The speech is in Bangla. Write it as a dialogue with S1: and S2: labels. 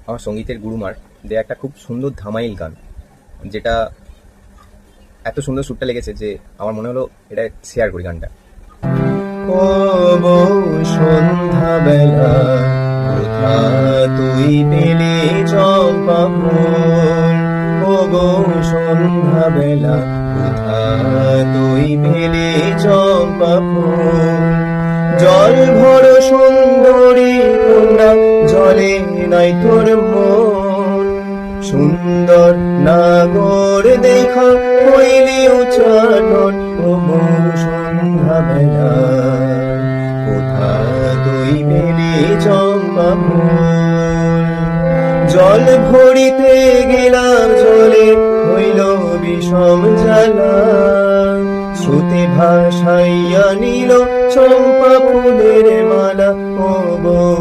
S1: আমার সঙ্গীতের গুরুমার দেয়া একটা খুব সুন্দর ধামাইল গান, যেটা এত সুন্দর সুরটা লেগেছে যে আমার মনে হলো এটা শেয়ার করি গানটা। ও বউ সন্ধ্যাবেলা কোথা তুই পেলে চম্পা ফুল, ও বউ সন্ধ্যাবেলা কোথা তুই পেলে চম্পা ফুল, জল ভরো সুন্দরী কন্যা জলে নাই তোর মন, সুন্দর নাগর দেখা হইলে উচ্চারণ, ও বউ সন্ধ্যাবেলা কোথা তুই পেলে চম্পা ফুল, জল ভরিতে গেলাম জলে হইল বিষম জ্বালা, শ্রুতি ভাসাইয়া নিল চম্পা ফুলের মালা, ও বউ